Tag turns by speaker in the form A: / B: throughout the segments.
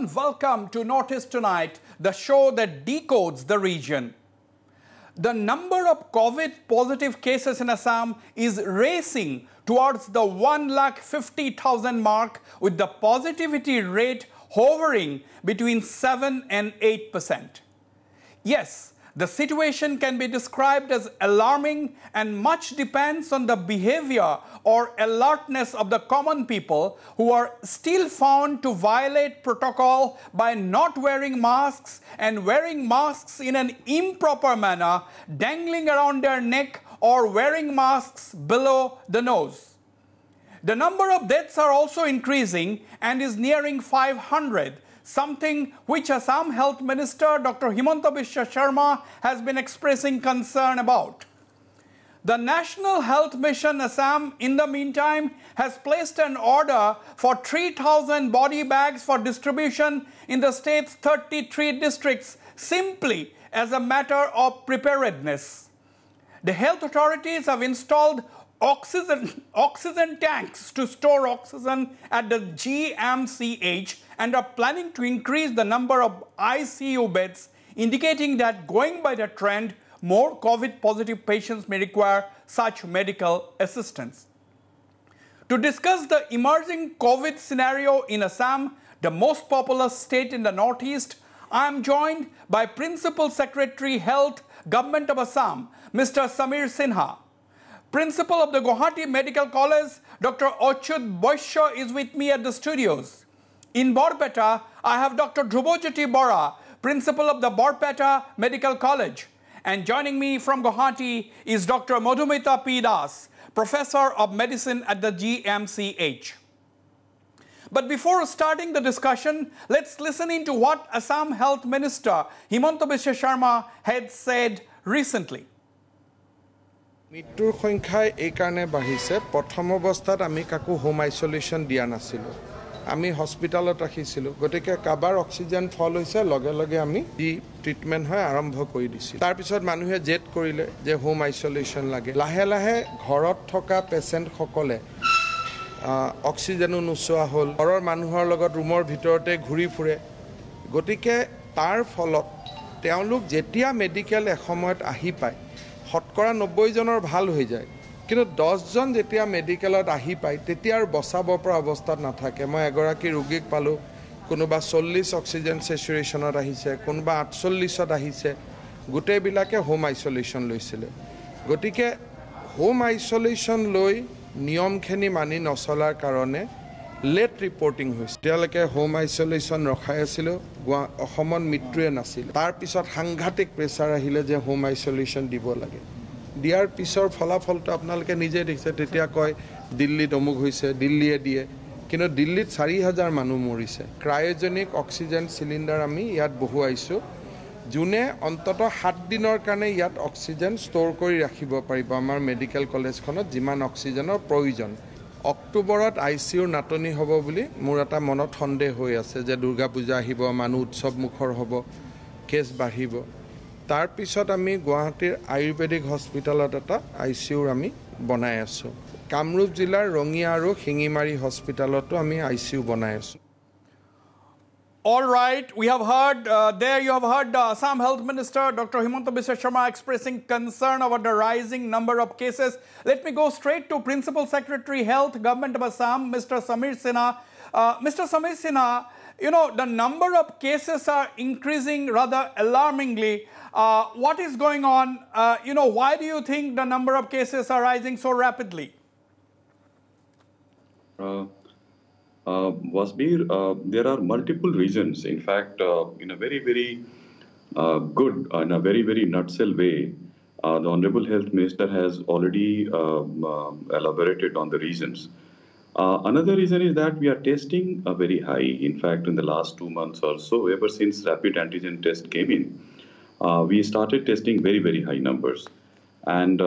A: and welcome to Notice Tonight, the show that decodes the region. The number of COVID positive cases in Assam is racing towards the 150,000 mark, with the positivity rate hovering between 7 and 8%. Yes, the situation can be described as alarming, and much depends on the behavior or alertness of the common people, who are still found to violate protocol by not wearing masks and wearing masks in an improper manner, dangling around their neck or wearing masks below the nose. The number of deaths are also increasing and is nearing 500, something which Assam Health Minister Dr. Himanta Biswa Sharma has been expressing concern about. The National Health Mission Assam, in the meantime, has placed an order for 3,000 body bags for distribution in the state's 33 districts, simply as a matter of preparedness. The health authorities have installed oxygen tanks to store oxygen at the GMCH and are planning to increase the number of ICU beds, indicating that, going by the trend, more COVID-positive patients may require such medical assistance. To discuss the emerging COVID scenario in Assam, the most populous state in the Northeast, I am joined by Principal Secretary Health, Government of Assam, Mr. Samir Sinha. Principal of the Guwahati Medical College, Dr. Achyut Boisya, is with me at the studios. In Borpeta, I have Dr. Dhrubajyoti Bora, Principal of the Borpeta Medical College. And joining me from Guwahati is Dr. Madhumita P. Das, Professor of Medicine at the GMCH. But before starting the discussion, let's listen into what Assam Health Minister Himanta Biswa Sharma had said recently.
B: মৃত্যুৰ সংখ্যা এই কাৰণে বাঢ়িছে। প্ৰথম অৱস্থাত আমি কাকো home isolation দিয়া নাছিলোঁ, আমি হস্পিটালত ৰাখিছিলোঁ। গতিকে কাবাৰ অক্সিজেন ফল হৈছে, লগে লগে আমি যি ট্ৰিটমেণ্ট হয় আৰম্ভ কৰি দিছিলোঁ। তাৰপিছত মানুহে জেদ কৰিলে যে হোম আইসোলেশন লাগে। লাহে লাহে ঘৰত থকা পেচেণ্টসকলে অক্সিজেনো নোচোৱা হ'ল, ঘৰৰ মানুহৰ লগত ৰুমৰ ভিতৰতে ঘূৰি ফুৰে। গতিকে তাৰ ফলত তেওঁলোক যেতিয়া মেডিকেল এসময়ত আহি পায়, শতকৰা 90 জনৰ ভাল হৈ যায়, কিন্তু 10 জন যেতিয়া মেডিকেলত আহি পায় তেতিয়া আৰু বচাব পৰা অৱস্থাত নাথাকে। মই এগৰাকী ৰোগীক পালোঁ, কোনোবা 40 অক্সিজেন সেচুৰেশ্যনত আহিছে, কোনোবা 48ত আহিছে, গোটেইবিলাকে হোম আইসোলেশন লৈছিলে। গতিকে হোম আইসোলেশন লৈ নিয়মখিনি মানি নচলাৰ কাৰণে লেট ৰিপৰ্টিং হৈছে। এতিয়ালৈকে হোম আইসোলেশন ৰখাই আছিলোঁ, অসমত মৃত্যুৱে নাছিল। তাৰপিছত সাংঘাতিক প্ৰেছাৰ আহিলে যে হোম আইসোলেশন দিব লাগে। দিয়াৰ পিছৰ ফলাফলটো আপোনালোকে নিজে দেখিছে। তেতিয়া কয় দিল্লীত অমুক হৈছে, দিল্লীয়ে দিয়ে, কিন্তু দিল্লীত 4,000 মানুহ মৰিছে। ক্ৰায়জেনিক অক্সিজেন চিলিণ্ডাৰ আমি ইয়াত বহুৱাইছোঁ, যোনে অন্তত 7 দিনৰ কাৰণে ইয়াত অক্সিজেন ষ্ট'ৰ কৰি ৰাখিব পাৰিব। আমাৰ মেডিকেল কলেজখনত যিমান অক্সিজেনৰ প্ৰয়োজন। অক্টোবৰত ICUৰ নাটনি হ'ব বুলি মোৰ এটা মনত সন্দেহ হৈ আছে, যে দুৰ্গা পূজা আহিব, মানুহ উৎসৱমুখৰ হ'ব, কেছ বাঢ়িব। তাৰপিছত আমি গুৱাহাটীৰ আয়ুৰ্বেদিক হস্পিটেলত এটা ICUৰ আমি বনাই আছোঁ। কামৰূপ জিলাৰ ৰঙিয়া আৰু শিঙিমাৰী হস্পিটেলতো আমি ICU বনাই আছোঁ।
A: All right, we have heard, you have heard Assam Health Minister Dr. Himanta Biswa Sharma expressing concern about the rising number of cases. Let me go straight to Principal Secretary Health, Government of Assam, Mr. Samir Sinha. Mr. Samir Sinha, you know, the number of cases are increasing rather alarmingly. What is going on? Why do you think the number of cases are rising so rapidly?
C: Wasbir, there are multiple reasons. In fact, in a very, very good, in a very, very nutshell way, the Honorable Health Minister has already elaborated on the reasons. Another reason is that we are testing very high. In fact, in the last 2 months or so, ever since rapid antigen test came in, we started testing very, very high numbers. And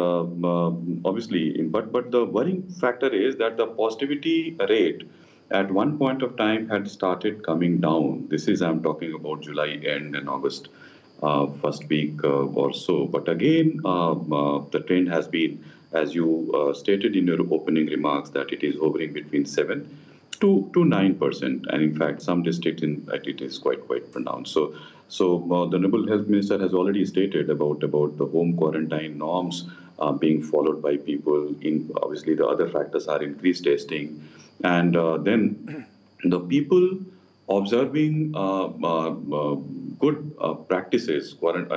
C: obviously, but the worrying factor is that the positivity rate at one point of time had started coming down. This is, I'm talking about July end and August first week or so. But again, the trend has been, as you stated in your opening remarks, that it is hovering between 7 to 9%, and in fact, some districts in it is quite pronounced. So the Honorable Health Minister has already stated about the home quarantine norms being followed by people. In obviously, the other factors are increased testing, and then the people observing good practices, good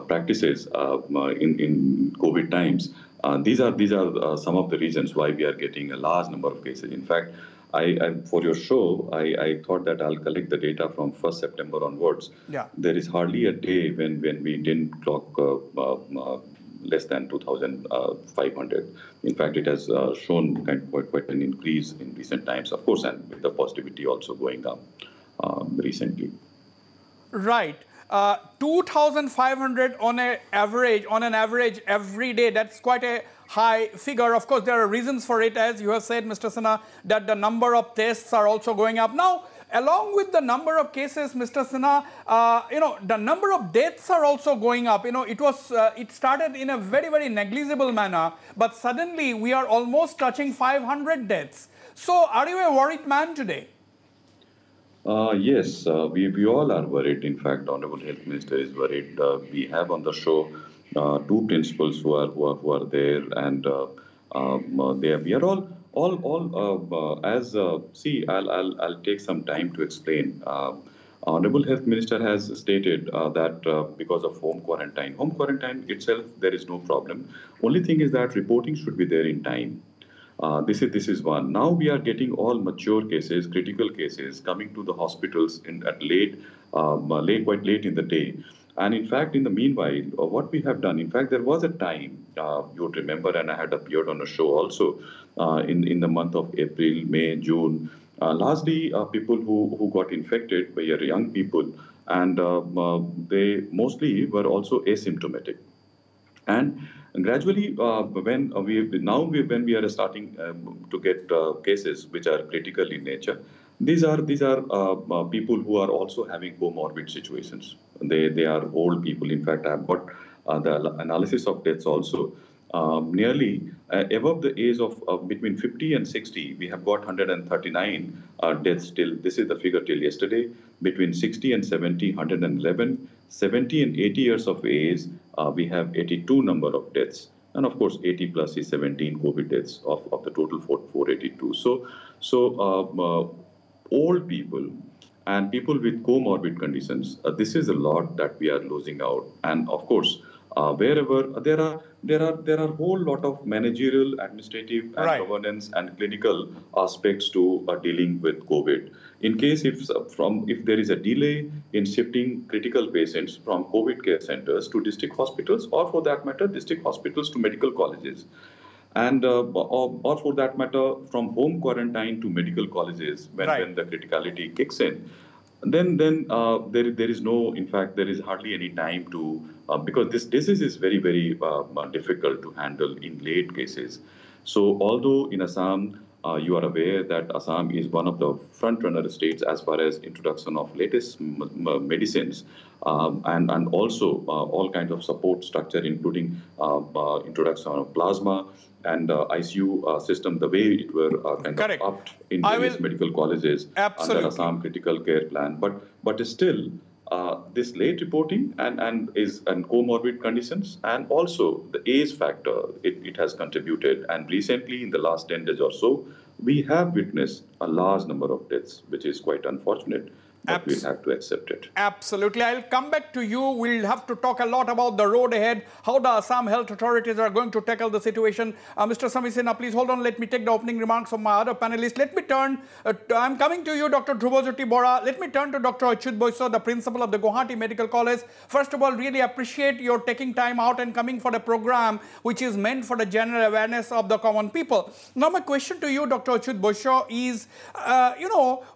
C: practices in COVID times. These are some of the reasons why we are getting a large number of cases. In fact, for your show, I thought that I'll collect the data from 1st September onwards.
A: Yeah.
C: There is hardly a day when we didn't clock less than 2,500. In fact, it has shown quite an increase in recent times, of course, and with the positivity also going up recently.
A: Right. 2,500 on an average every day. That's quite a high figure. Of course, there are reasons for it, as you have said, Mr. Sinha, that the number of tests are also going up. Now, along with the number of cases, Mr. Sinha, the number of deaths are also going up. It started in a very negligible manner, but suddenly we are almost touching 500 deaths. So, are you a worried man today?
C: Yes, we all are worried. In fact, Honorable Health Minister is worried. We have on the show two principals who are there, and we are all see. I'll take some time to explain. Honorable Health Minister has stated that because of home quarantine itself, there is no problem. Only thing is that reporting should be there in time. This is one. Now we are getting all mature cases, critical cases coming to the hospitals quite late in the day. And in fact, in the meanwhile, what we have done, in fact, there was a time, you would remember, and I had appeared on a show also in the month of April, May, June. Largely, people who got infected were young people, and they mostly were also asymptomatic. And gradually, when we are starting to get cases which are critical in nature, these are people who are also having comorbid situations. They are old people. In fact, I have got the analysis of deaths also. Nearly above the age of between 50 and 60, we have got 139 deaths till. This is the figure till yesterday. Between 60 and 70, 111. 70 and 80 years of age, we have 82 number of deaths. And of course, 80 plus is 17 COVID deaths of the total 482. So old people and people with comorbid conditions, this is a lot that we are losing out. And of course, wherever there are whole lot of managerial, administrative, and governance and clinical aspects to dealing with COVID. In case if there is a delay in shifting critical patients from COVID care centers to district hospitals, or for that matter, district hospitals to medical colleges, and or for that matter, from home quarantine to medical colleges when the criticality kicks in, then there is no, in fact, there is hardly any time to, because this disease is very difficult to handle in late cases. So although in Assam, you are aware that Assam is one of the front-runner states as far as introduction of latest medicines and also all kinds of support structure, including introduction of plasma and ICU system, the way it were kind of upped in various medical colleges under Assam Critical Care Plan. But still, this late reporting and comorbid conditions, and also the age factor, it has contributed. And recently, in the last 10 days or so, we have witnessed a large number of deaths, which is quite unfortunate. But we'll have to accept it.
A: Absolutely. I'll come back to you. We'll have to talk a lot about the road ahead, how the Assam health authorities are going to tackle the situation. Mr. Samir Sinha, please hold on. Let me take the opening remarks of my other panelists. Let me turn, I'm coming to you, Dr. Dhrubajyoti Bora. Let me turn to Dr. Achyut Boyso, the principal of the Guwahati Medical College. First of all, really appreciate your taking time out and coming for the program, which is meant for the general awareness of the common people. Now, my question to you, Dr. Achyut Boyso, is,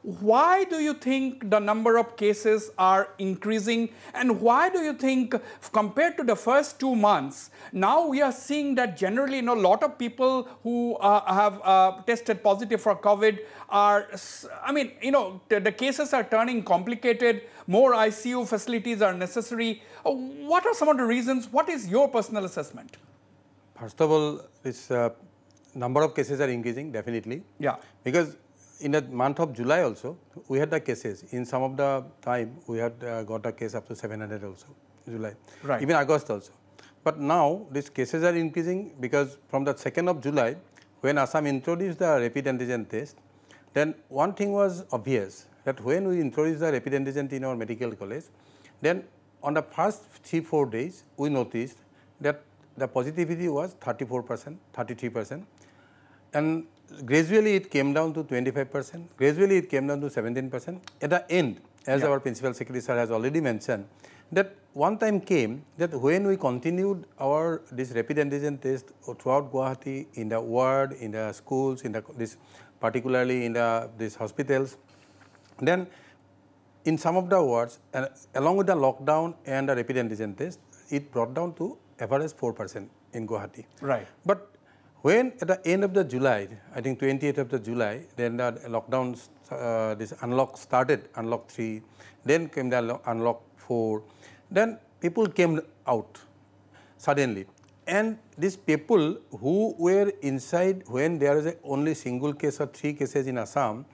A: why do you think the number of cases are increasing, and why do you think, compared to the first 2 months, now we are seeing that generally, a lot of people who have tested positive for COVID are, the cases are turning complicated, more ICU facilities are necessary. What are some of the reasons? What is your personal assessment?
D: First of all, this number of cases are increasing, definitely.
A: Yeah.
D: Because in the month of July also, we had the cases. In some of the time, we had got a case up to 700 also, July.
A: Right.
D: Even August also. But now, these cases are increasing because from the 2nd of July, when Assam introduced the rapid antigen test, then one thing was obvious, that when we introduced the rapid antigen in our medical college, then on the first 3-4 days, we noticed that the positivity was 34%, 33%, and gradually it came down to 25%, gradually it came down to 17%. At the end, as our Principal Secretary Sir has already mentioned, that one time came that when we continued this rapid antigen test throughout Guwahati, in the ward, in the schools, in particularly in these hospitals, then in some of the wards, along with the lockdown and the rapid antigen test, it brought down to average 4% in Guwahati.
A: Right.
D: But when at the end of the July, I think 28th of the July, then the lockdown, this unlock started, unlock 3, then came the unlock 4, then people came out suddenly. And these people who were inside when there is only single case or 3 cases in Assam,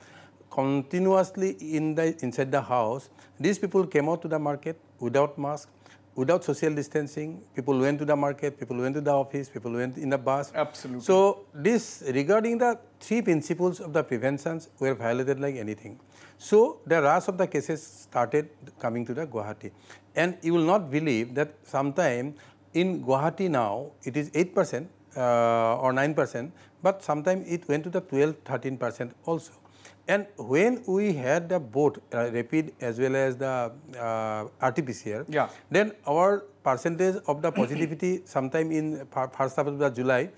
D: continuously inside the house, these people came out to the market without mask, without social distancing. People went to the market, people went to the office, people went in the bus.
A: Absolutely.
D: So this, regarding the 3 principles of the preventions, were violated like anything. So the rush of the cases started coming to the Guwahati. And you will not believe that sometime in Guwahati now, it is 8% or 9%, but sometime it went to the 12-13% also. And when we had the both rapid as well as the RT-PCR, then our percentage of the positivity sometime in first half of the July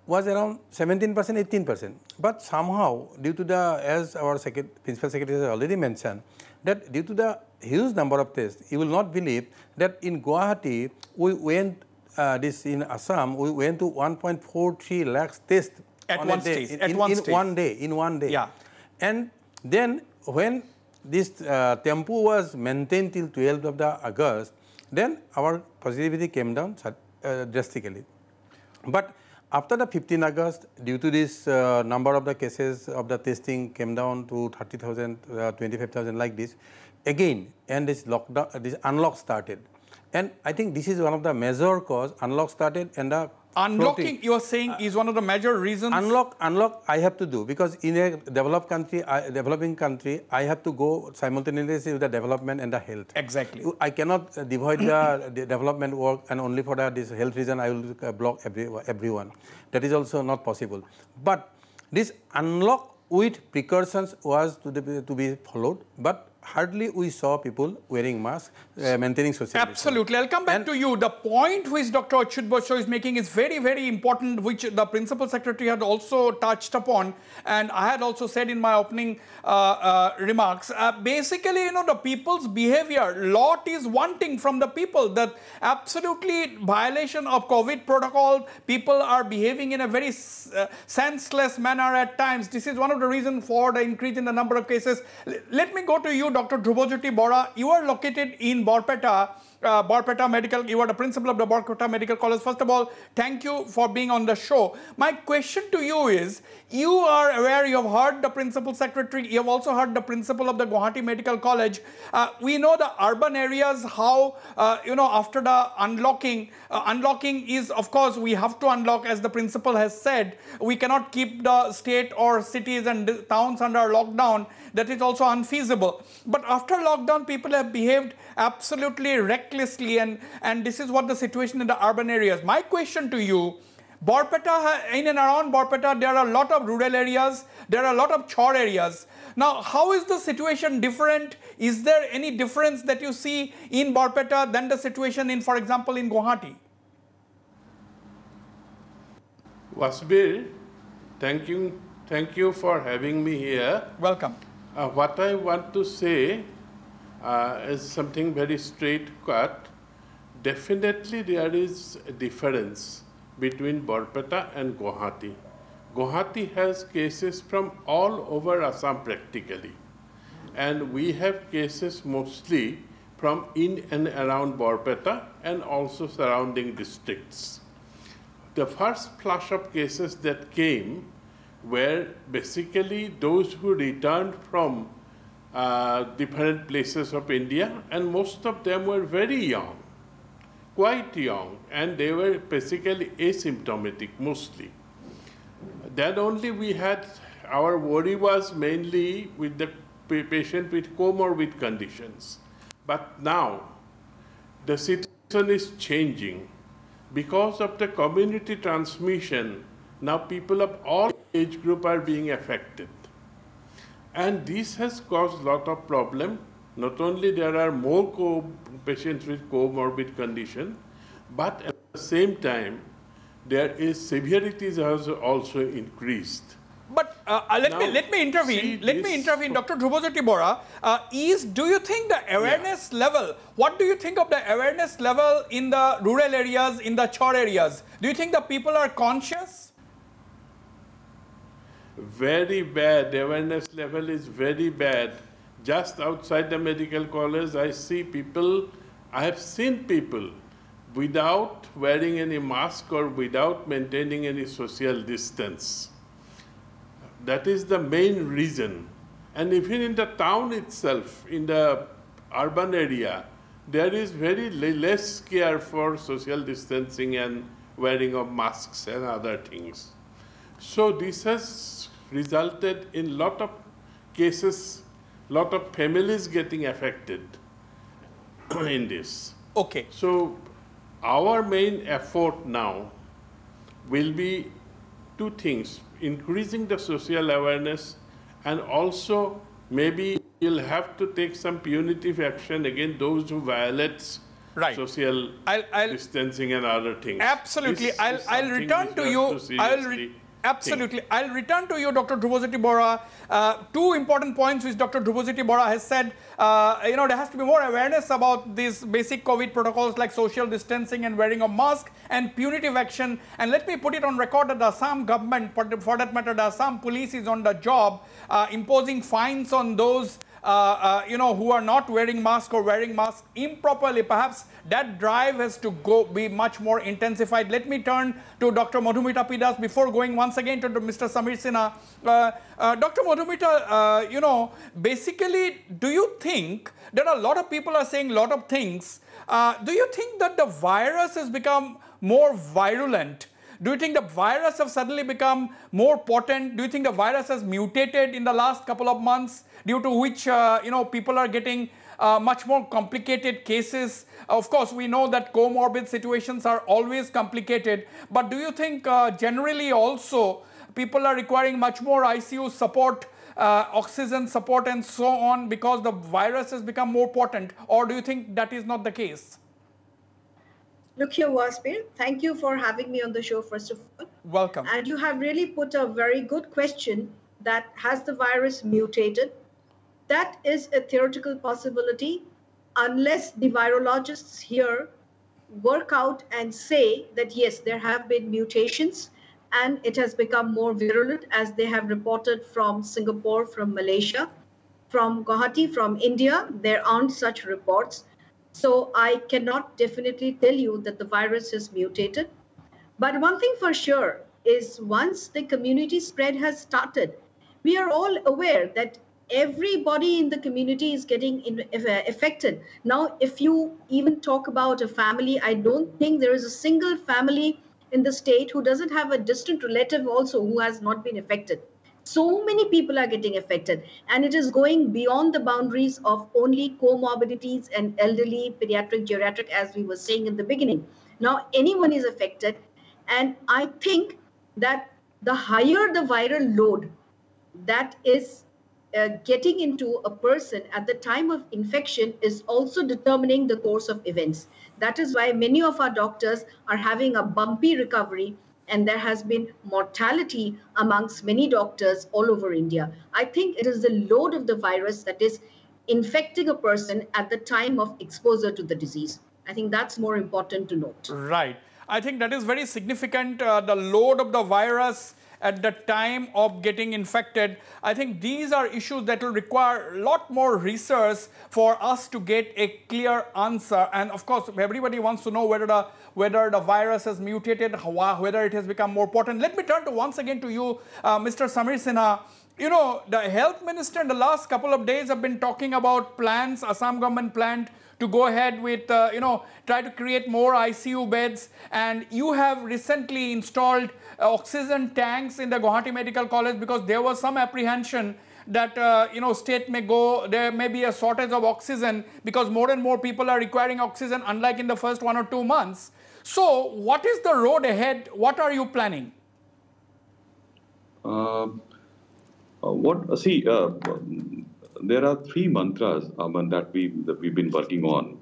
D: was around 17%, 18%. But somehow, due to the, as our Principal Secretary has already mentioned, that due to the huge number of tests, you will not believe that in Guwahati, we went, in Assam, we went to 1.43 lakhs tests
A: at one stage.
D: In one day.
A: Yeah.
D: And then when this tempo was maintained till 12th of the August, then our positivity came down drastically. But after the 15th August, due to this number of the cases of the testing came down to 30,000, 25,000 like this, again, and this lockdown, this unlock started. And I think this is one of the major cause, unlock started and the
A: unlocking, you are saying, is one of the major reasons?
D: Unlock I have to do, because in a developing country, I have to go simultaneously with the development and the health.
A: Exactly.
D: I cannot divide the development work and only for this health reason I will block everyone. That is also not possible. But this unlock with precautions was to be followed, but hardly we saw people wearing masks, maintaining social distance.
A: Absolutely. I'll come back to you. The point which Dr. Achyut Basu is making is very, very important, which the Principal Secretary had also touched upon, and I had also said in my opening remarks. Basically, you know, the people's behavior, lot is wanting from the people, that absolutely violation of COVID protocol, people are behaving in a very senseless manner at times. This is one of the reasons for the increase in the number of cases. Let me go to you, Dr. Dhrubajyoti Bora. You are located in Barpeta, Medical. You are the principal of the Barpeta Medical College. First of all, thank you for being on the show. My question to you is, you are aware, you have heard the Principal Secretary, you have also heard the principal of the Guwahati Medical College. We know the urban areas, how, you know, after the unlocking is, of course, we have to unlock, as the principal has said. We cannot keep the state or cities and towns under lockdown. That is also unfeasible. But after lockdown, people have behaved absolutely recklessly, and this is what the situation in the urban areas. My question to you, Barpeta, in and around Barpeta, there are a lot of rural areas, there are a lot of chor areas. Now, how is the situation different? Is there any difference that you see in Barpeta than the situation in, for example, in Guwahati?
E: Wasbir, thank you for having me here.
A: Welcome.
E: What I want to say is something very straight cut. Definitely there is a difference between Barpeta and Guwahati. Guwahati has cases from all over Assam practically. And we have cases mostly from in and around Barpeta and also surrounding districts. the first flush of cases that came were basically those who returned from different places of India, and most of them were very young, quite young, and they were basically asymptomatic mostly. Then only we had, our worry was mainly with the patient with comorbid conditions. But now, the situation is changing. Because of the community transmission, now people of all age group are being affected. And this has caused a lot of problem. Not only there are more patients with comorbid condition, but at the same time, there is severity has also increased.
A: But let me intervene. Let me intervene, Dr. Dhrubajyoti Bora. Do you think the awareness level? What do you think of the awareness level in the rural areas, in the chor areas? Do you think the people are conscious?
E: Very bad. Awareness level is very bad. Just outside the medical college, I see people. I have seen people without wearing any mask or without maintaining any social distance. That is the main reason. And even in the town itself, in the urban area, there is very less care for social distancing and wearing of masks and other things. So this has resulted in lot of cases, lot of families getting affected in this.
A: Okay.
E: So our main effort now will be two things: increasing the social awareness, and also maybe you'll have to take some punitive action against those who violate social distancing and other things.
A: Absolutely. I'll return to you. Absolutely. I'll return to you, Dr. Dhrubajyoti Bora. Two important points which Dr. Dhrubajyoti Bora has said. There has to be more awareness about these basic COVID protocols like social distancing and wearing a mask and punitive action. And let me put it on record that the Assam government, for that matter, the Assam police is on the job imposing fines on those who are not wearing masks or wearing masks improperly. Perhaps that drive has to be much more intensified. Let me turn to Dr. Madhumita P. Das before going once again to Mr. Samir Sinha. Dr. Madhumita, basically, do you think that a lot of people are saying a lot of things? Do you think that the virus has become more virulent? Do you think the virus has suddenly become more potent? Do you think the virus has mutated in the last couple of months, due to which people are getting much more complicated cases? Of course, we know that comorbid situations are always complicated, but do you think generally also people are requiring much more ICU support, oxygen support and so on, because the virus has become more potent? Or do you think that is not the case?
F: Look here, Waspir, thank you for having me on the show, first of all.
A: Welcome.
F: And you have really put a very good question, that has the virus mutated? That is a theoretical possibility, unless the virologists here work out and say that yes, there have been mutations and it has become more virulent, as they have reported from Singapore, from Malaysia, from Guwahati, from India. There aren't such reports. So I cannot definitely tell you that the virus has mutated. But one thing for sure is, once the community spread has started, we are all aware that everybody in the community is getting affected. Now, if you even talk about a family, I don't think there is a single family in the state who doesn't have a distant relative also who has not been affected. So many people are getting affected, and it is going beyond the boundaries of only comorbidities and elderly, pediatric, geriatric, as we were saying in the beginning. Now, anyone is affected, and I think that the higher the viral load that is getting into a person at the time of infection is also determining the course of events. That is why many of our doctors are having a bumpy recovery, and there has been mortality amongst many doctors all over India. I think it is the load of the virus that is infecting a person at the time of exposure to the disease. I think that's more important to note.
A: Right. I think that is very significant, the load of the virus at the time of getting infected. I think these are issues that will require a lot more research for us to get a clear answer. And of course, everybody wants to know whether the virus has mutated, whether it has become more potent. Let me turn to once again to you, Mr. Samir Sinha. You know, the health minister in the last couple of days have been talking about plans, Assam government planned to go ahead with, try to create more ICU beds. And you have recently installed oxygen tanks in the Guwahati Medical College because there was some apprehension that, state may go, there may be a shortage of oxygen because more and more people are requiring oxygen, unlike in the first 1 or 2 months. So what is the road ahead? What are you planning?
C: There are 3 mantras that we've been working on.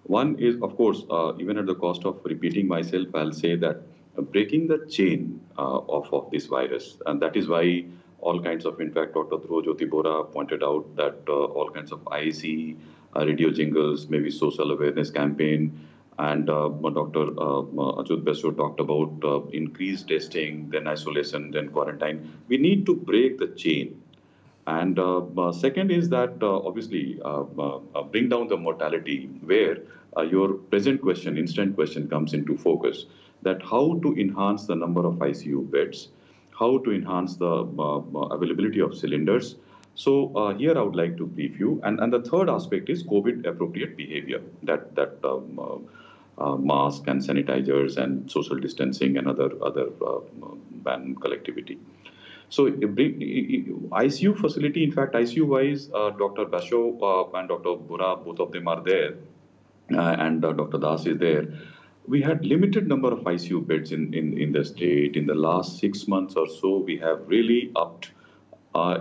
C: One is, of course, even at the cost of repeating myself, I'll say that breaking the chain of this virus, and that is why all kinds of, in fact, Dr. Dhruv Jyoti Bora pointed out that all kinds of IEC, radio jingles, maybe social awareness campaign, and Dr. Achyut Basu talked about increased testing, then isolation, then quarantine. We need to break the chain. And second is that obviously bring down the mortality, where your present question, instant question comes into focus, that how to enhance the number of ICU beds, how to enhance the availability of cylinders. So here I would like to brief you. And the third aspect is COVID appropriate behavior, that mask and sanitizers and social distancing and other ban collectivity. So ICU facility, in fact, ICU-wise, Dr. Basho and Dr. Bora, both of them are there, and Dr. Das is there. We had limited number of ICU beds in the state. In the last 6 months or so, we have really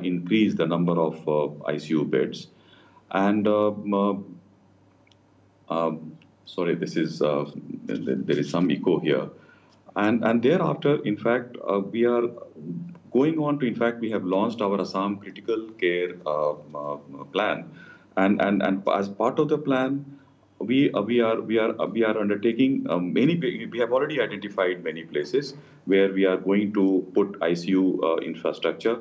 C: increased the number of ICU beds. And sorry, this is there is some echo here. And thereafter, in fact, we are going on to, in fact, we have launched our Assam Critical Care plan, and as part of the plan, we are undertaking we have already identified many places where we are going to put ICU infrastructure.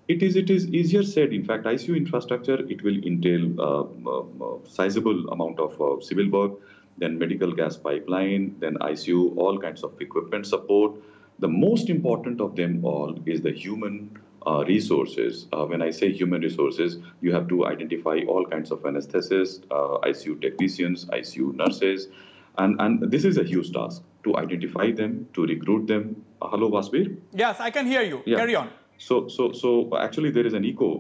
C: It is easier said. In fact, ICU infrastructure, it will entail sizable amount of civil work, then medical gas pipeline, then ICU, all kinds of equipment support. The most important of them all is the human resources. When I say human resources, you have to identify all kinds of anesthetists, ICU technicians, ICU nurses, and this is a huge task to identify them, to recruit them. Hello, Vasbir?
A: Yes, I can hear you. Yeah. Carry on.
C: So actually there is an echo.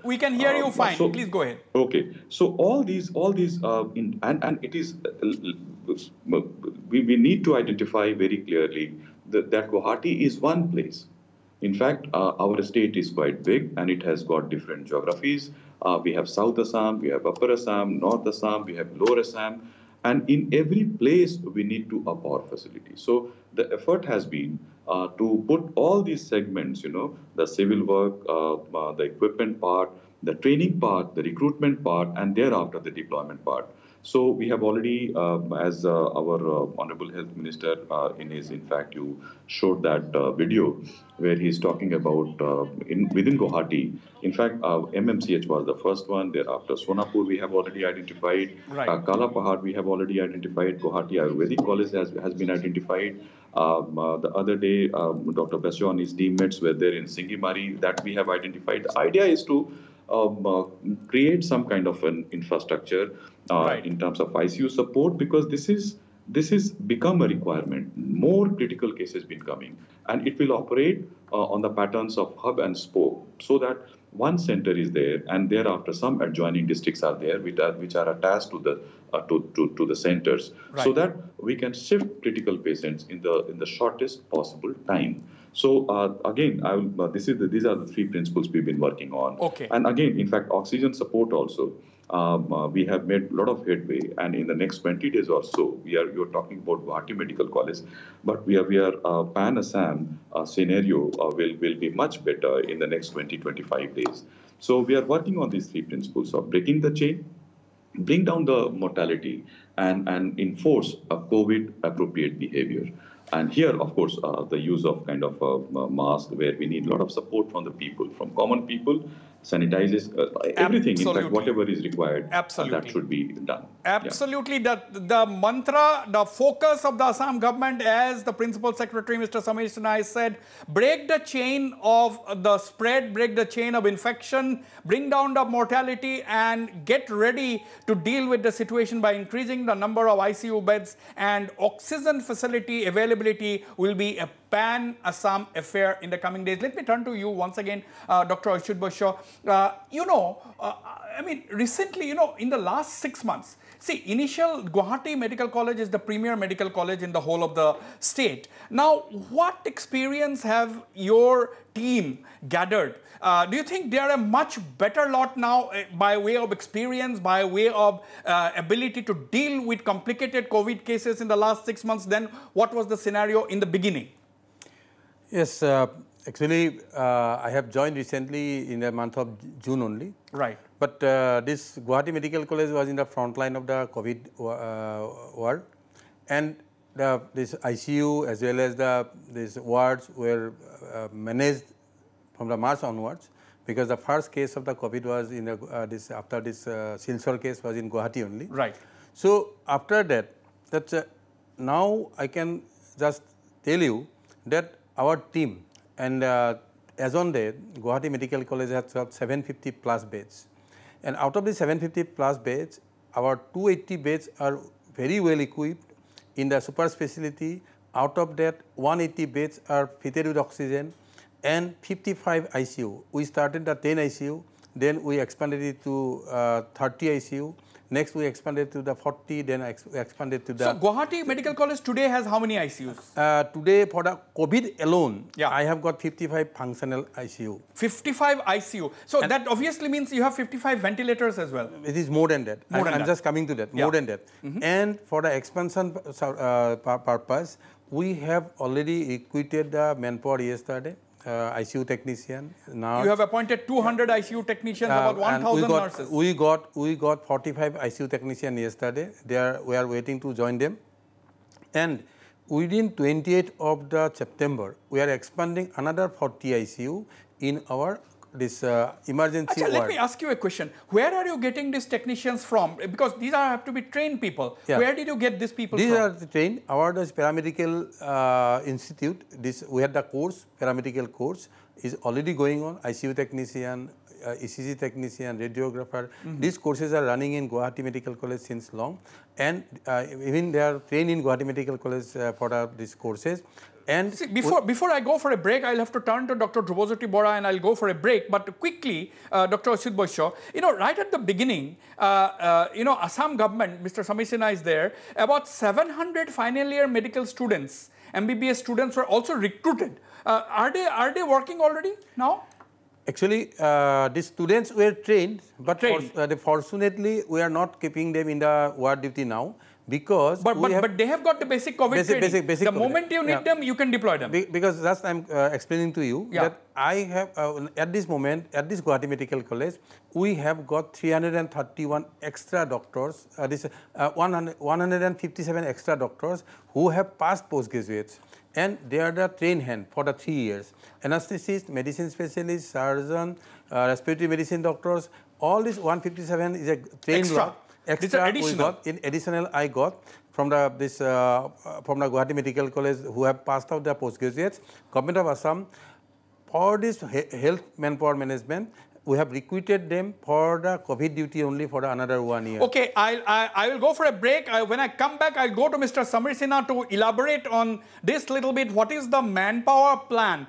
A: We can hear you fine. Please go ahead.
C: Okay. So all these, and it is, we need to identify very clearly that Guwahati is one place. In fact, our state is quite big and it has got different geographies. We have South Assam, we have Upper Assam, North Assam, we have Lower Assam. And in every place, we need to up our facilities. So the effort has been to put all these segments, the civil work, the equipment part, the training part, the recruitment part, and thereafter the deployment part. So we have already, as our Honorable Health Minister in fact, you showed that video where he's talking about within Guwahati. In fact, MMCH was the first one. Thereafter, Sonapur we have already identified. Right. Kala Pahad we have already identified. Guwahati Ayurvedic College has been identified. The other day, Dr. Basho and his teammates were there in Singimari, that we have identified. The idea is to create some kind of an infrastructure right. in terms of ICU support, because this is become a requirement. More critical cases been coming, and it will operate on the patterns of hub and spoke, so that one center is there, and thereafter some adjoining districts are there which are attached to the centers, right. so that we can shift critical patients in the shortest possible time. So again, these are the 3 principles we've been working on.
A: Okay.
C: And again, in fact, oxygen support also. We have made a lot of headway, and in the next 20 days or so, you're talking about Guwahati Medical College, but we are Pan Assam scenario will be much better in the next 20-25 days. So we are working on these 3 principles of breaking the chain, bring down the mortality, and enforce a COVID appropriate behavior. And here, of course, the use of kind of a mask where we need a lot of support from the people, from common people, sanitizes, everything, in fact, whatever is required, that should be done.
A: Absolutely. Yeah. The mantra, the focus of the Assam government, as the Principal Secretary, Mr. Samir Sinha, said, break the chain of the spread, break the chain of infection, bring down the mortality, and get ready to deal with the situation by increasing the number of ICU beds, and oxygen facility availability will be a pan-Assam affair in the coming days. Let me turn to you once again, Dr. Achyut Boisho. I mean, recently, in the last 6 months, see, initial Guwahati Medical College is the premier medical college in the whole of the state. Now, what experience have your team gathered? Do you think they are a much better lot now by way of experience, by way of ability to deal with complicated COVID cases in the last 6 months than what was the scenario in the beginning?
D: Yes, actually, I have joined recently in the month of June only.
A: Right.
D: But this Guwahati Medical College was in the front line of the COVID war, and this ICU as well as these wards were managed from the March onwards, because the first case of the COVID was in after this Silchar case was in Guwahati only.
A: Right.
D: So after that, now I can just tell you that our team, and as on date, Guwahati Medical College has got 750 plus beds, and out of the 750 plus beds, our 280 beds are very well equipped in the super specialty. Out of that, 180 beds are fitted with oxygen, and 55 ICU. We started the 10 ICU, then we expanded it to 30 ICU. Next, we expanded to the 40, then expanded to the...
A: So, Guwahati Medical College today has how many ICUs?
D: Today, for the COVID alone,
A: yeah,
D: I have got 55 functional ICU.
A: 55 ICU. So, and that obviously means you have 55 ventilators as well.
D: It is more than that. I'm just coming to that, more than that. And for the expansion purpose, we have already equipped the manpower yesterday. ICU technician. Now
A: you have appointed 200 ICU technicians, about 1,000 nurses.
D: We got 45 ICU technicians yesterday. We are waiting to join them, and within 28th of the September, we are expanding another 40 ICU in our emergency ward.
A: Let me ask you a question. Where are you getting these technicians from? Because these have to be trained people. Yeah. Where did you get these people from?
D: These are trained. Our paramedical institute, we had the course, paramedical course is already going on. ICU technician, ECG technician, radiographer. These courses are running in Guwahati Medical College since long, and even they are trained in Guwahati Medical College for these courses. And
A: see, before I go for a break, I'll have to turn to Dr. Dhrubajyoti Bora and I'll go for a break. But quickly, Dr. Achyut Boisho, right at the beginning, Assam government, Mr. Samir Sinha is there, about 700 final year medical students, MBBS students were also recruited. Are they working already now?
D: Actually, these students were trained, but fortunately, we are not keeping them in the ward duty now. Because
A: but they have got the basic COVID training. The moment you need them, you can deploy them.
D: Because just I'm explaining to you that I have at this moment at this Guwahati Medical College, we have got 331 extra doctors. 157 extra doctors who have passed postgraduates, and they are the trained hand for the 3 years. Anesthetist, medicine specialist, surgeon, respiratory medicine doctors. All this 157 is a trained lot. Extra additional I got from the Guwahati Medical College who have passed out their postgraduates. Government of Assam, for this health manpower management, we have recruited them for the COVID duty only for another 1 year.
A: Okay, I will go for a break. When I come back, I'll go to Mr. Samir Sinha to elaborate on this little bit. What is the manpower plan?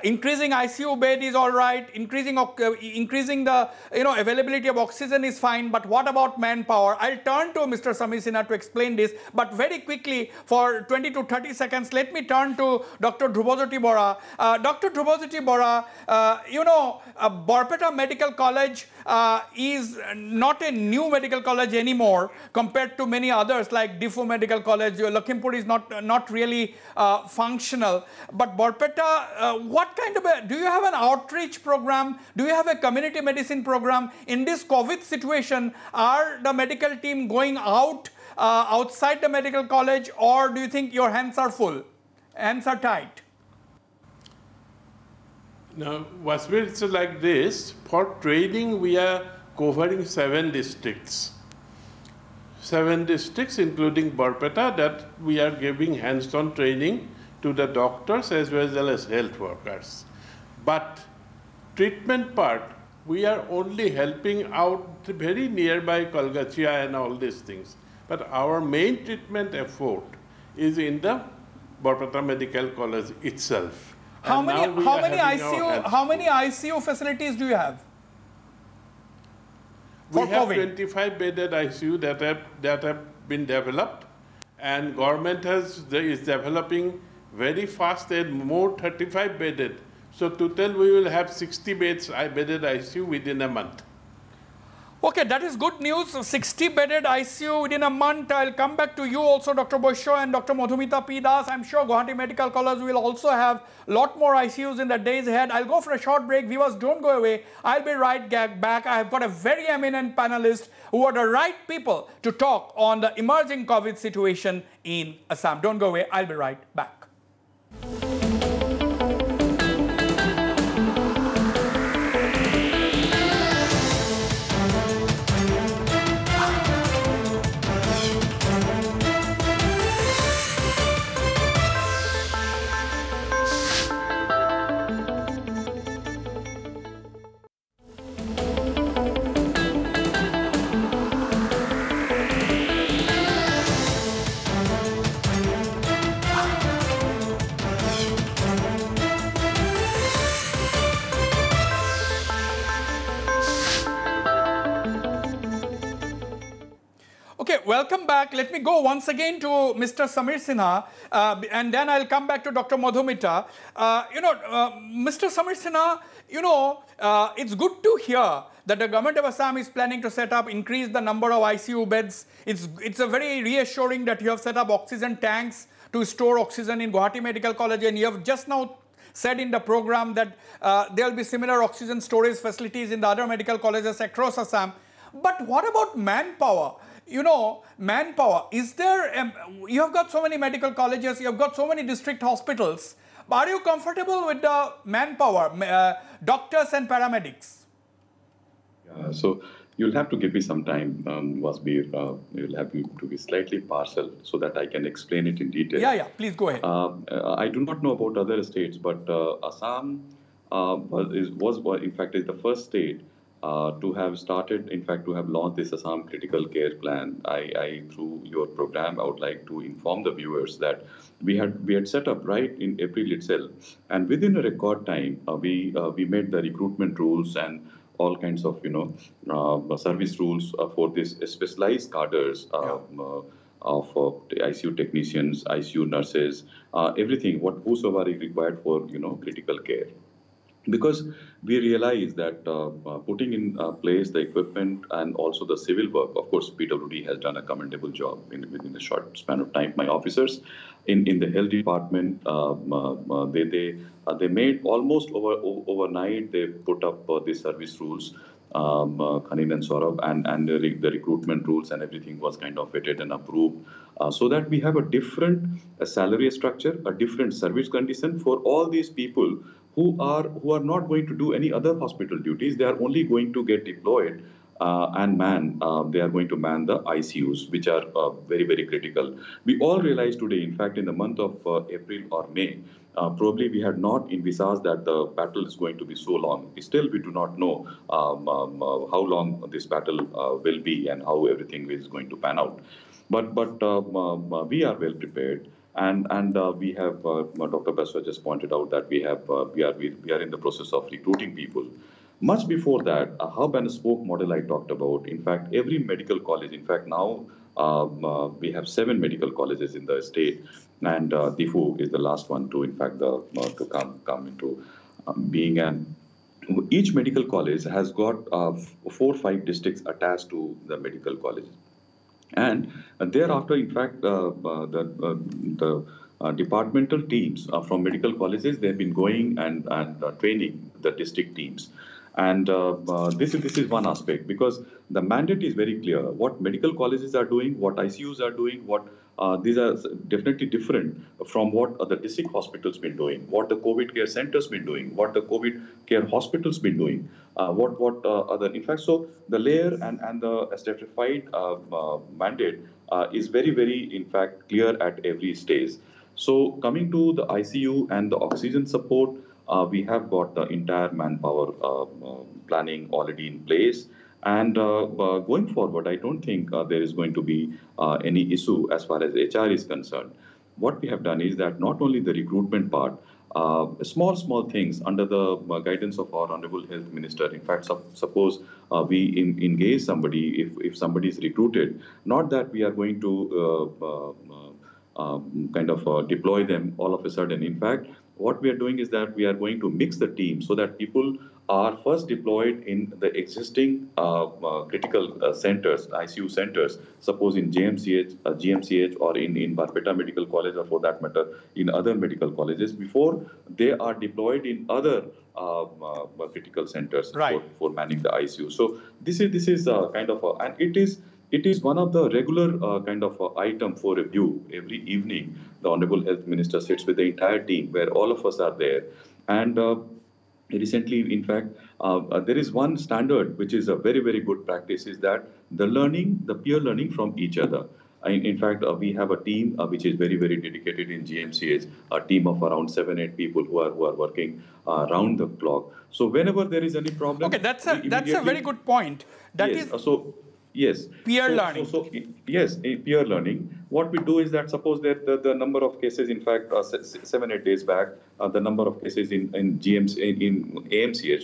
A: Increasing ICU bed is all right. Increasing the availability of oxygen is fine. But what about manpower? I'll turn to Mr. Samir Sinha to explain this. But very quickly, for 20 to 30 seconds, let me turn to Dr. Dhrubajyoti Bora. Dr. Dhrubajyoti Bora, Barpeta Medical College is not a new medical college anymore compared to many others like Diffu Medical College. Lakhimpur is not really functional. But Barpeta, what kind of do you have an outreach program? Do you have a community medicine program? In this COVID situation, are the medical team going out outside the medical college, or do you think your hands are full, hands are tight?
E: Now, Wasbir, it's like this. For training, we are covering 7 districts. 7 districts, including Barpeta, that we are giving hands-on training to the doctors as well as health workers. But treatment part, we are only helping out very nearby Kalgachia and all these things. But our main treatment effort is in the Barpeta Medical College itself.
A: How many ICU facilities do you have?
E: We have 25 bedded ICU that have been developed, and government is developing very fast and more 35 bedded. So total we will have 60 bedded ICU within a month.
A: Okay, that is good news. 60 bedded ICU within a month. I'll come back to you also, Dr. Boisho and Dr. Madhumita P. Das. I'm sure Guwahati Medical College will also have a lot more ICUs in the days ahead. I'll go for a short break. Viewers, don't go away. I'll be right back. I have got a very eminent panelist who are the right people to talk on the emerging COVID situation in Assam. Don't go away. I'll be right back. Welcome back. Let me go once again to Mr. Samir Sinha, and then I'll come back to Dr. Madhumita. Mr. Samir Sinha, it's good to hear that the government of Assam is planning to increase the number of ICU beds. It's a very reassuring that you have set up oxygen tanks to store oxygen in Guwahati Medical College, and you have just now said in the program that there will be similar oxygen storage facilities in the other medical colleges across Assam. But what about manpower? Manpower, is there, you have got so many medical colleges, you have got so many district hospitals. Are you comfortable with the manpower, doctors and paramedics?
C: So you'll have to give me some time, Wasbir. You'll have to be slightly partial so that I can explain it in detail.
A: Yeah, please go ahead.
C: I do not know about other states, but Assam in fact, is the first state to have started, in fact, to have launched this Assam Critical Care Plan. Through your program, I would like to inform the viewers that we had set up right in April itself, and within a record time, we made the recruitment rules and all kinds of service rules for this specialized cadres of ICU technicians, ICU nurses, everything whosoever is required for critical care. Because we realize that putting in place the equipment and also the civil work, of course, PWD has done a commendable job within a short span of time. My officers in the health department, they made almost overnight, they put up the service rules, Khanin and Saurabh, and the recruitment rules and everything was kind of vetted and approved, so that we have a different salary structure, a different service condition for all these people who are not going to do any other hospital duties. They are only going to get deployed and they are going to man the ICUs, which are very, very critical. We all realize today, in fact, in the month of April or May, probably we had not envisaged that the battle is going to be so long. Still, we do not know how long this battle will be and how everything is going to pan out. But we are well prepared. And we have, Dr. Boisho just pointed out that we are in the process of recruiting people. Much before that, a hub and spoke model I talked about. In fact, every medical college, in fact, now we have 7 medical colleges in the state, and Diffu is the last one to, in fact, to come into being. And each medical college has got 4 or 5 districts attached to the medical colleges. And thereafter, in fact, the departmental teams from medical colleges, they've been going and training the district teams. And this is one aspect, because the mandate is very clear. What medical colleges are doing, what ICUs are doing, what these are definitely different from what the district hospitals been doing, what the COVID care centers been doing, what the COVID care hospitals been doing, what other. In fact, so the layer and the stratified mandate is very, in fact, clear at every stage. So coming to the ICU and the oxygen support, we have got the entire manpower planning already in place. And going forward, I don't think there is going to be any issue as far as HR is concerned. What we have done is that not only the recruitment part, small things under the guidance of our Honorable Health Minister. In fact, suppose we engage somebody, if somebody is recruited, not that we are going to deploy them all of a sudden. In fact, what we are doing is that we are going to mix the team so that people are first deployed in the existing critical centers, ICU centers, suppose in GMCH or in Barpeta Medical College, or for that matter, in other medical colleges, before they are deployed in other critical centers for manning the ICU. So this is and it is one of the regular item for review. Every evening, the Honorable Health Minister sits with the entire team where all of us are there. And recently, in fact, there is one standard which is a very good practice, is that the peer learning from each other. In fact, we have a team which is very dedicated in GMCH, a team of around 7-8 people who are working round the clock. So whenever there is any problem,
A: okay, that's a very good point.
C: Yes.
A: Peer learning.
C: Yes, peer learning. What we do is that, suppose that the number of cases, in fact, 7-8 days back, the number of cases in AMCH,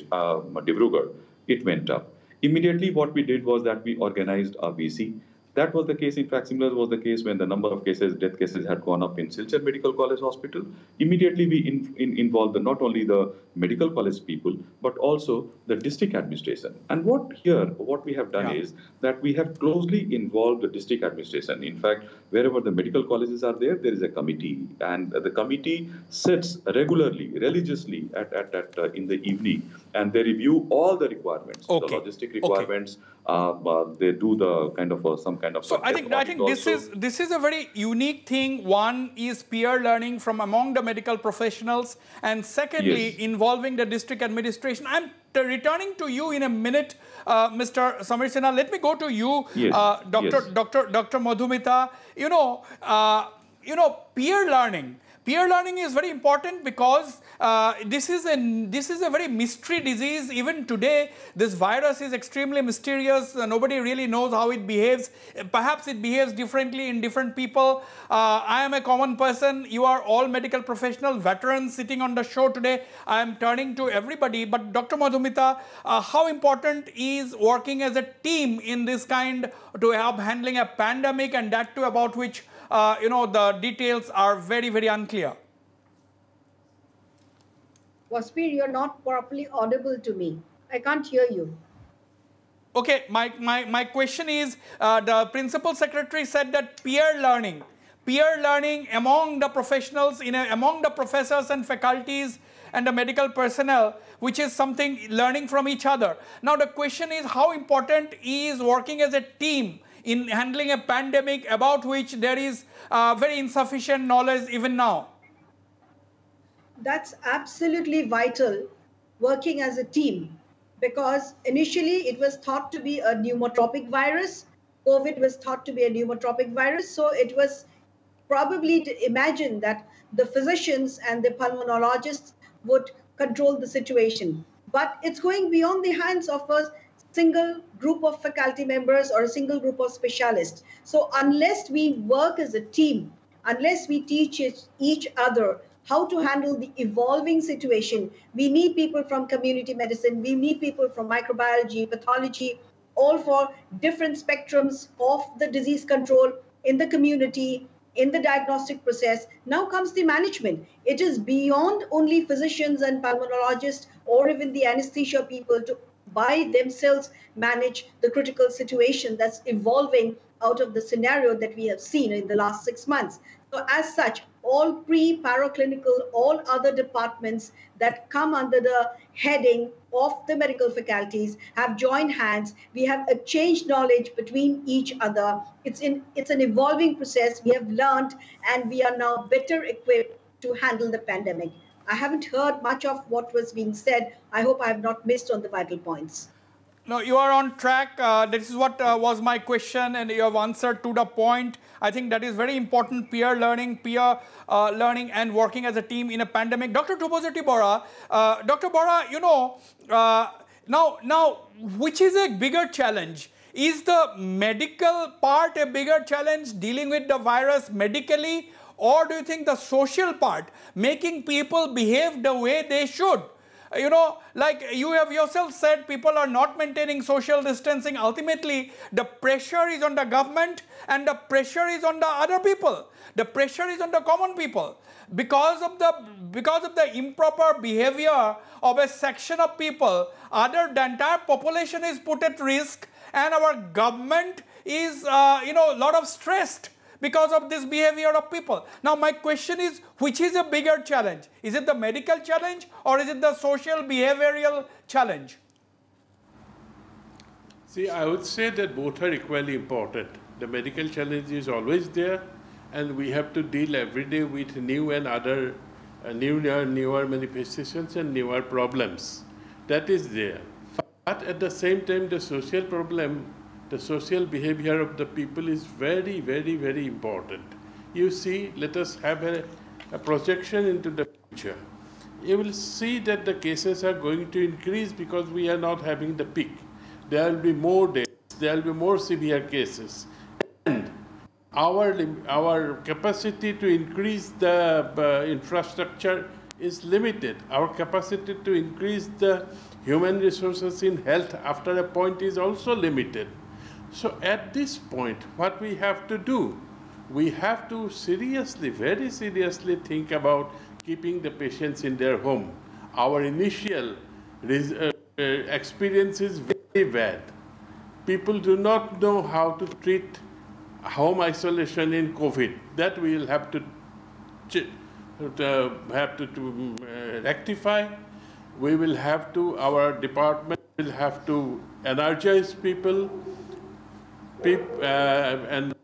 C: Dibrugarh, it went up. Immediately, what we did was that we organized a VC. That was the case. In fact, similar was the case when the number of death cases had gone up in Silchar Medical College Hospital. Immediately, we involved not only the medical college people, but also the district administration. And what we have done is that we have closely involved the district administration. In fact, wherever the medical colleges are there is a committee, and the committee sits regularly, religiously in the evening, and they review all the requirements, the logistic requirements. They do the some kind of.
A: So I think this is a very unique thing. One is peer learning from among the medical professionals, and secondly, involving the district administration. I'm returning to you in a minute, Mr. Samir Sinha. Let me go to you, Dr. Madhumita. Peer learning. Peer learning is very important because this is a very mystery disease. Even today, this virus is extremely mysterious. Nobody really knows how it behaves. Perhaps it behaves differently in different people. I am a common person. You are all medical professional veterans sitting on the show today. I am turning to everybody. But Dr. Madhumita, how important is working as a team in this kind to help handling a pandemic, and that too about which the details are very unclear?
F: Waspir, you're not properly audible to me. I can't hear you.
A: Okay, my question is, the Principal Secretary said that peer learning among the professionals, among the professors and faculties and the medical personnel, which is something learning from each other. Now the question is, how important is working as a team in handling a pandemic about which there is very insufficient knowledge even now?
F: That's absolutely vital, working as a team, because initially it was thought to be a pneumotropic virus. COVID was thought to be a pneumotropic virus, so it was probably to imagine that the physicians and the pulmonologists would control the situation. But it's going beyond the hands of a single group of faculty members or a single group of specialists. So unless we work as a team, unless we teach each other how to handle the evolving situation, we need people from community medicine, we need people from microbiology, pathology, all for different spectrums of the disease control in the community, in the diagnostic process. Now comes the management. It is beyond only physicians and pulmonologists or even the anesthesia people to by themselves manage the critical situation that's evolving out of the scenario that we have seen in the last 6 months. So as such, all pre-paraclinical, all other departments that come under the heading of the medical faculties have joined hands. We have exchanged knowledge between each other. It's an evolving process. We have learned and we are now better equipped to handle the pandemic. I haven't heard much of what was being said. I hope I have not missed on the vital points.
A: No, you are on track. This is what was my question, and you have answered to the point. I think that is very important, peer learning, and working as a team in a pandemic. Dr. Dhrubaজ্যোতি Bora, Dr. Bora, you know, now, which is a bigger challenge? Is the medical part a bigger challenge, dealing with the virus medically, or do you think the social part, making people behave the way they should? You know, like you have yourself said, people are not maintaining social distancing. Ultimately, the pressure is on the government and the pressure is on the other people. The pressure is on the common people. Because of the improper behavior of a section of people, the entire population is put at risk, and our government is, you know, a lot of stressed because of this behavior of people. Now, my question is, which is a bigger challenge? Is it the medical challenge or is it the social behavioral challenge?
E: See, I would say that both are equally important. The medical challenge is always there, and we have to deal every day with new and other newer manifestations and newer problems. That is there. But at the same time, the social problem, the social behavior of the people is very, very, very important. You see, let us have a projection into the future. You will see that the cases are going to increase because we are not having the peak. There will be more deaths, there will be more severe cases. And our capacity to increase the infrastructure is limited. Our capacity to increase the human resources in health after a point is also limited. So at this point, what we have to do, we have to seriously, very seriously think about keeping the patients in their home. Our initial experience is very bad. People do not know how to treat home isolation in COVID. That we will have to rectify. We will have to, our department will have to energize people, and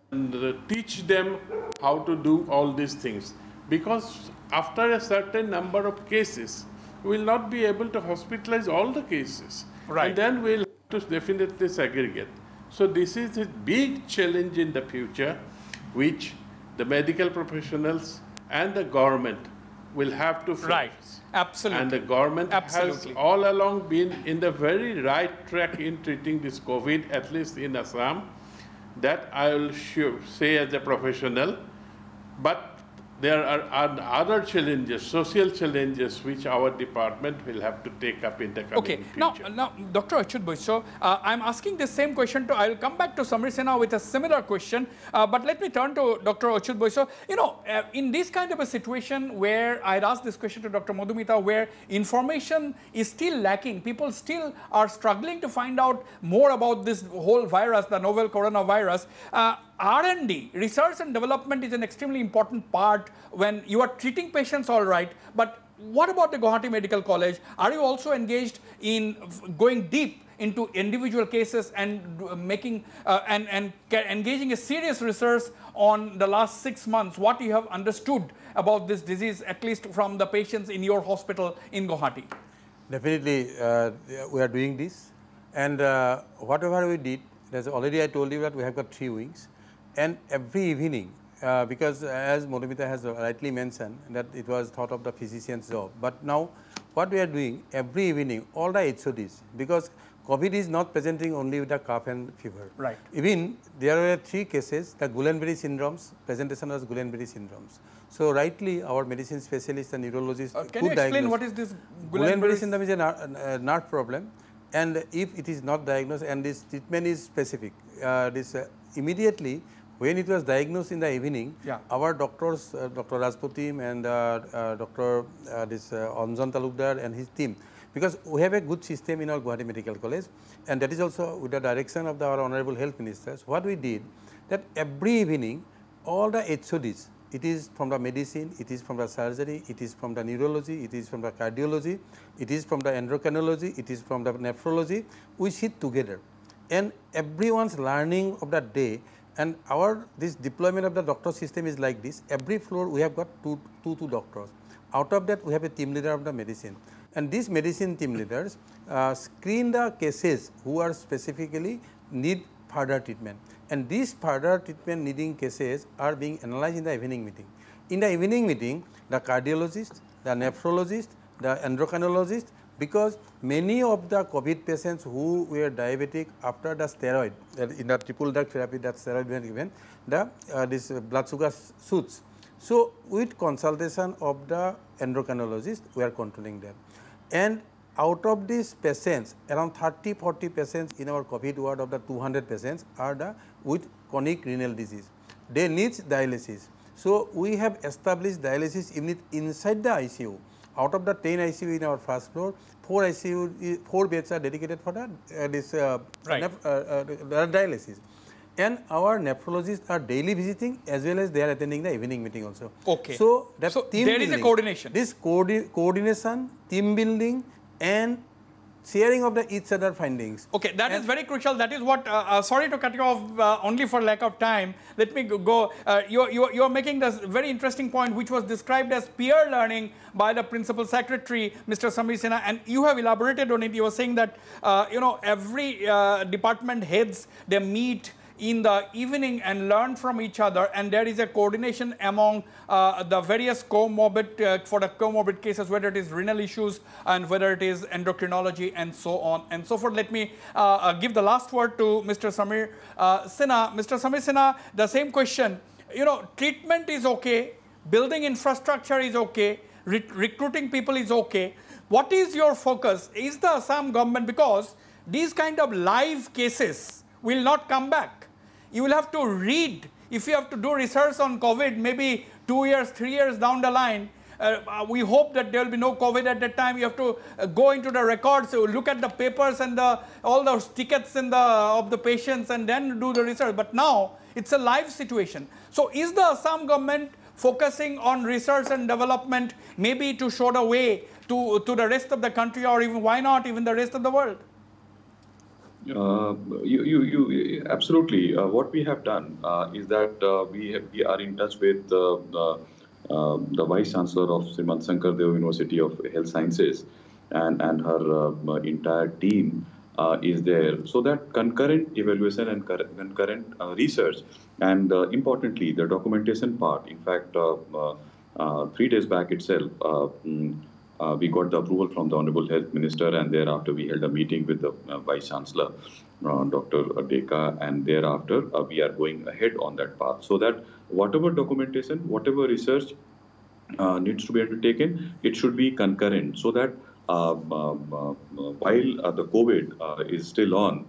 E: teach them how to do all these things. Because after a certain number of cases, we will not be able to hospitalize all the cases.
A: Right.
E: And then we will have to definitely segregate. So this is a big challenge in the future, which the medical professionals and the government will have to face.
A: Right. Absolutely.
E: And the government has all along been in the very right track in treating this COVID, at least in Assam. That I will say as a professional. But there are other challenges, social challenges, which our department will have to take up in the coming future.
A: Now, Dr. Achyut Boyso, I'm asking the same question to, I'll come back to Samir Sinha with a similar question, but let me turn to Dr. Achyut Boyso. You know, in this kind of a situation where I'd asked this question to Dr. Madhumita, where information is still lacking, people still are struggling to find out more about this whole virus, the novel coronavirus. R&D, research and development, is an extremely important part when you are treating patients, all right, but what about the Guwahati Medical College? Are you also engaged in going deep into individual cases and making and engaging a serious research on the last 6 months, what you have understood about this disease, at least from the patients in your hospital in Guwahati?
D: Definitely, we are doing this, and whatever we did, as already I told you that we have got 3 wings. And every evening, because as Madhumita has rightly mentioned that it was thought of the physician's job, but now what we are doing every evening, all the HODs, because COVID is not presenting only with the cough and fever.
A: Right.
D: Even there were 3 cases, the Guillain-Barré syndromes, presentation was Guillain-Barré syndromes. So rightly our medicine specialist and neurologist
A: can you explain what is this
D: Guillain-Barré syndrome? Is a nerve problem, and if it is not diagnosed and this treatment is specific, immediately when it was diagnosed in the evening, our doctors, Dr. Rajputim and Dr. Anjan Talukdar and his team, because we have a good system in our Guwahati Medical College, and that is also with the direction of our Honorable Health Ministers. What we did, that every evening all the HODs it is from the medicine, it is from the surgery, it is from the neurology, it is from the cardiology, it is from the endocrinology, it is from the nephrology. We sit together and everyone's learning of that day, and this deployment of the doctor system is like this. Every floor we have got two doctors. Out of that we have a team leader of the medicine, and these medicine team leaders screen the cases who are specifically need further treatment, and these further treatment needing cases are being analyzed in the evening meeting. In the evening meeting, the cardiologist, the nephrologist, the endocrinologist, because many of the COVID patients who were diabetic after the steroid, in the triple drug therapy that steroid were given, this blood sugar shoots. So, with consultation of the endocrinologist, we are controlling them. And out of these patients, around 30-40 patients in our COVID ward of the 200 patients are with chronic renal disease. They need dialysis. So, we have established dialysis unit inside the ICU. Out of the 10 ICU in our first floor, 4 beds are dedicated for dialysis. And our nephrologists are daily visiting as well as they are attending the evening meeting also.
A: Okay.
D: So, that team
A: there
D: building,
A: is a coordination.
D: This coordination, team building and sharing of each other findings.
A: Okay, that is very crucial. That is what, sorry to cut you off only for lack of time. Let me go. You are making this very interesting point which was described as peer learning by the Principal Secretary, Mr. Samir Sinha, and you have elaborated on it. You were saying that, every department heads, they meet in the evening and learn from each other, and there is a coordination among the various comorbid, for the comorbid cases, whether it is renal issues and whether it is endocrinology and so on and so forth. Let me give the last word to Mr. Samir Sinha. Mr. Samir Sinha, the same question. Treatment is okay, building infrastructure is okay, recruiting people is okay. What is your focus? Is the Assam government, because these kind of live cases will not come back. You will have to read, if you have to do research on COVID, maybe 2 years, 3 years down the line, we hope that there will be no COVID at that time. You have to go into the records, look at the papers and all those tickets of the patients and then do the research. But now, it's a live situation. So, is the Assam government focusing on research and development, maybe to show the way to the rest of the country, or even, why not, even the rest of the world?
C: Absolutely. What we have done is that we are in touch with the Vice Chancellor of Srimad Shankardev University of Health Sciences, and her entire team is there. So that concurrent evaluation and concurrent research, and importantly, the documentation part. In fact, 3 days back itself, we got the approval from the Honorable Health Minister, and thereafter we held a meeting with the Vice Chancellor, Dr. Deka, and thereafter we are going ahead on that path, so that whatever documentation, whatever research needs to be undertaken, it should be concurrent, so that while the COVID is still on,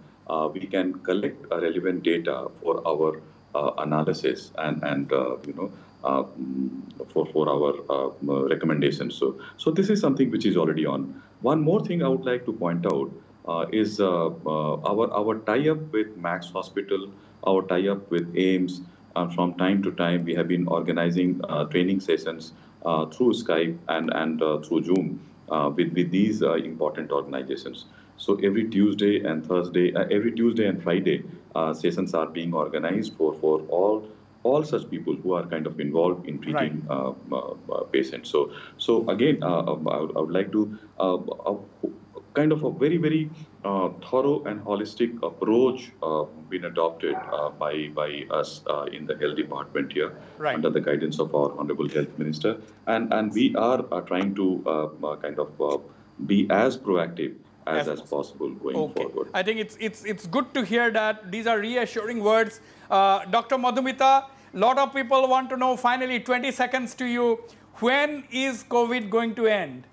C: we can collect relevant data for our analysis and for our recommendations. So this is something which is already on. One more thing I would like to point out is our tie-up with Max Hospital, our tie-up with AIMS. From time to time, we have been organizing training sessions through Skype and through Zoom with these important organizations. So every Tuesday and Friday, sessions are being organized for all such people who are kind of involved in treating patients. So again, I would like to kind of a very, very thorough and holistic approach been adopted by us in the health department here, under the guidance of our Honorable Health Minister, and we are trying to kind of be as proactive as possible going forward.
A: I think it's good to hear that. These are reassuring words. Dr. Madhumita, a lot of people want to know, finally, 20 seconds to you, when is COVID going to end?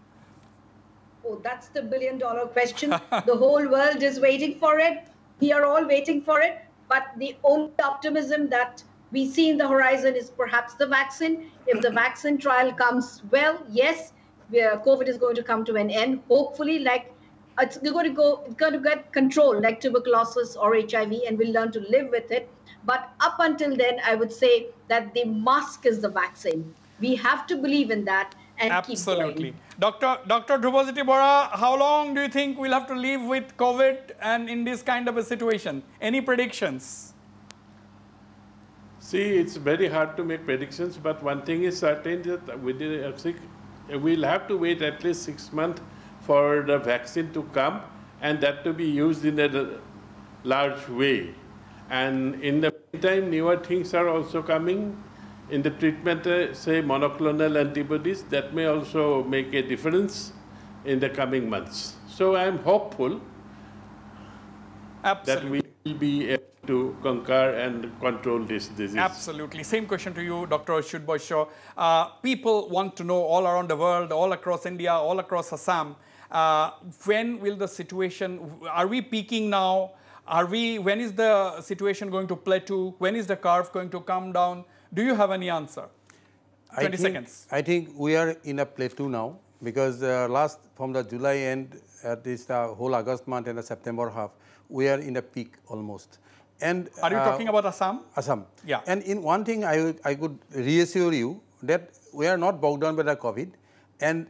F: Oh, that's the billion-dollar question. The whole world is waiting for it. We are all waiting for it. But the only optimism that we see in the horizon is perhaps the vaccine. If the vaccine trial comes well, yes, COVID is going to come to an end. Hopefully, like it's going to get control, like tuberculosis or HIV, and we'll learn to live with it. But up until then, I would say that the mask is the vaccine. We have to believe in that and
A: Absolutely.
F: keep going.
A: Dr. Dhrubajyoti Bora, how long do you think we'll have to live with COVID and in this kind of a situation? Any predictions?
E: See, it's very hard to make predictions, but one thing is certain that we'll have to wait at least 6 months for the vaccine to come and that to be used in a large way. And in the meantime, newer things are also coming in the treatment, say monoclonal antibodies, that may also make a difference in the coming months. So I'm hopeful that we will be able to conquer and control this disease.
A: Absolutely. Same question to you, Dr. Achyut Boisho. People want to know all around the world, all across India, all across Assam, when will the situation, are we peaking now? When is the situation going to plateau? When is the curve going to come down? Do you have any answer? 20 seconds.
D: I think we are in a plateau now because from the July end, at least the whole August month and the September half, we are in a peak almost. And
A: are you talking about Assam?
D: Assam.
A: Yeah.
D: And in one thing, I could reassure you that we are not bogged down by the COVID, and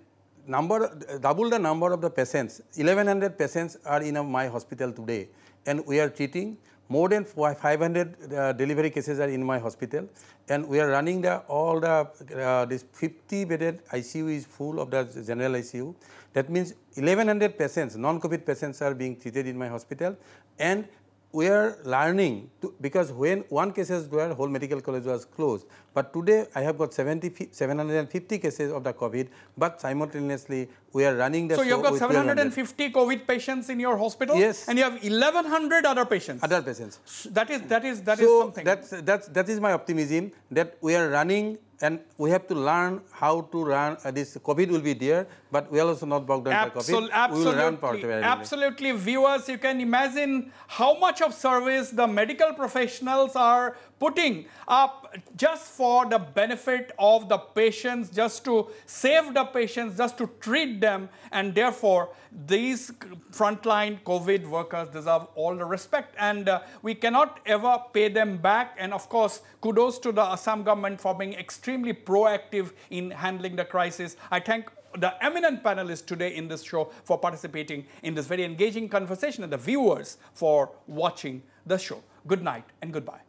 D: double the number of the patients. 1,100 patients are in my hospital today, and we are treating. More than 500 delivery cases are in my hospital, and we are running this 50-bedded ICU is full of the general ICU. That means 1,100 patients, non-COVID patients, are being treated in my hospital, and we are learning because when one case was there, whole medical college was closed. But today I have got 750 cases of the COVID, but simultaneously we are running the.
A: So you have got 750 COVID patients in your hospital.
D: Yes.
A: And you have 1,100 other patients.
D: Other patients.
A: That is something.
D: That is my optimism that we are running. And we have to learn how to run. This COVID will be there, but we are also not bogged down by COVID.
A: Absolutely.
D: We will run parallelly.
A: Absolutely, viewers, you can imagine how much of service the medical professionals are putting up just for the benefit of the patients, just to save the patients, just to treat them, and therefore these frontline COVID workers deserve all the respect, and we cannot ever pay them back. And of course, kudos to the Assam government for being extremely proactive in handling the crisis. I thank the eminent panelists today in this show for participating in this very engaging conversation, and the viewers for watching the show. Good night and goodbye.